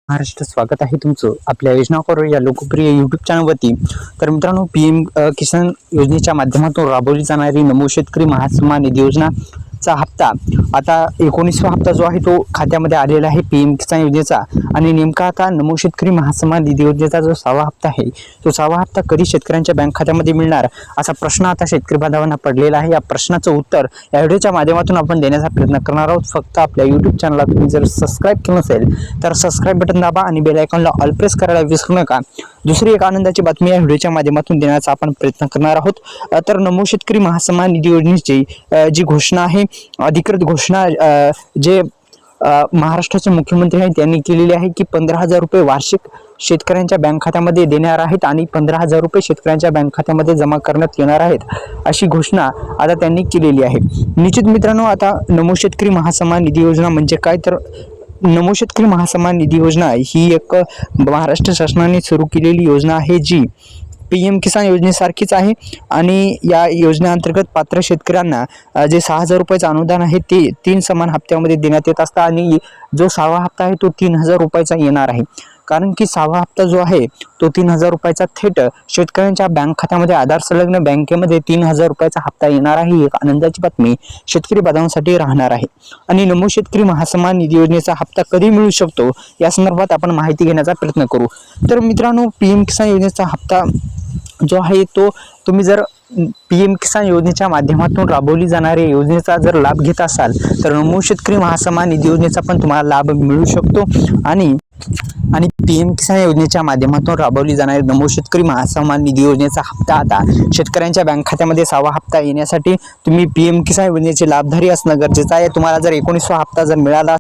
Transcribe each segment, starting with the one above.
महाराष्ट्र स्वागत आहे तुमचं आपल्या योजना करो या लोकप्रिय यूट्यूब चॅनलवरती। तर मित्रांनो, पीएम किसान योजनेच्या माध्यमातून राबवली जाणारी नमो शेतकरी महासन्मान निधी योजनाचा हप्ता आता 19वा हप्ता जो आहे तो खात्यामध्ये आलेला आहे पीएम किसान योजनेचा। आणि नेमका आता नमो शेतकरी महासन्मान निधी योजनेचा जो 6वा हप्ता आहे तो 6वा हप्ता कधी शेतकऱ्यांच्या बँक खात्यामध्ये मिळणार असा प्रश्न आता शेतकरी बांधवांना पडलेला आहे। या प्रश्नाचं उत्तर या व्हिडिओच्या माध्यमातून आपण देण्याचा प्रयत्न करणार आहोत। फक्त आपल्या यूट्यूब चॅनलला तुम्ही जर सबस्क्राईब केलं नसेल तर सबस्क्राईब बटन दाबा आणि बेल आयकॉनला ऑल प्रेस करायला विसरू नका। दुसरी एक आनंदाची बातमी या व्हिडिओच्या माध्यमातून देण्याचा आपण प्रयत्न करणार आहोत। तर नमो शेतकरी महासन्मान निधी योजनेची जी घोषणा आहे, अधिकृत घोषणा जे महाराष्ट्राचे मुख्यमंत्री आहेत त्यांनी केलेली आहे की 15,000 रुपये वार्षिक शेतकऱ्यांच्या बँक खात्यामध्ये देणार आहेत आणि 15,000 रुपये शेतकऱ्यांच्या बँक खात्यामध्ये जमा करण्यात येणार आहेत अशी घोषणा आता त्यांनी केलेली आहे। निश्चित मित्रांनो, आता नमो शेतकरी महासन्मान निधी योजना म्हणजे काय, तर नमो शेतकरी महासन्मान निधी योजना ही एक महाराष्ट्र शासनाने सुरू केलेली योजना आहे जी पीएम किसान योजनेसारखीच आहे। आणि या योजनेअंतर्गत पात्र शेतकऱ्यांना जे 6,000 रुपयाचं अनुदान आहे ते 3 समान हप्त्यामध्ये देण्यात येत असतं आणि जो 6वा हप्ता आहे तो 3,000 रुपयाचा येणार आहे। कारण की 6वा हप्ता जो आहे तो 3,000 रुपयाचा थेट शेतकऱ्यांच्या बँक खात्यामध्ये आधार संलग्न बँकेमध्ये 3,000 रुपयाचा हप्ता येणार आहे। एक आनंदाची बातमी शेतकरी बांधवांसाठी राहणार आहे। आणि नमो शेतकरी महासन्मान निधी योजनेचा हप्ता कधी मिळू शकतो या संदर्भात आपण माहिती घेण्याचा प्रयत्न करू। तर मित्रांनो, पीएम किसान योजनेचा हप्ता जो आहे तो तुम्ही जर पीएम किसान योजनेच्या माध्यमातून राबवली जाणाऱ्या योजनेचा जर लाभ घेत असाल तर नमो शेतकरी महासन्मान निधी योजनेचा पण तुम्हाला लाभ मिळू शकतो। आणि पीएम किसान योजनेच्या माध्यमातून राबवली जाणारी नमो शेतकरी महासन्मान निधी योजनेचा हप्ता आता शेतकऱ्यांच्या बँक खात्यामध्ये 6वा हप्ता येण्यासाठी तुम्ही पीएम किसान योजनेचे लाभधारी असणं गरजेचं आहे। तुम्हाला जर 19वा हप्ता जर मिळाला,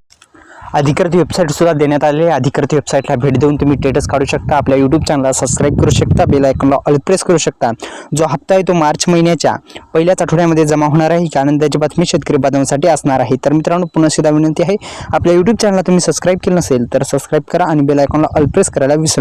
अधिकृत वेबसाईट सुद्धा देण्यात आली आहे। अधिकृत वेबसाईटला भेट देऊन तुम्ही स्टेटस काढू शकता, आपल्या यूट्यूब चॅनलला सबस्क्राईब करू शकता, बेल आयकॉनला ऑल प्रेस करू शकता। जो हप्ता आहे तो मार्च महिन्याच्या पहिल्याच आठवड्यामध्ये जमा होणार आहे। ही आनंदाची बातमी शेतकरी बांधवांसाठी असणार आहे। तर मित्रांनो, पुन्हा एकदा विनंती आहे, आपल्या यूट्यूब चॅनलला तुम्ही सबस्क्राईब केलं नसेल तर सबस्क्राईब करा आणि बेल आयकॉनला ऑल प्रेस करायला विसरू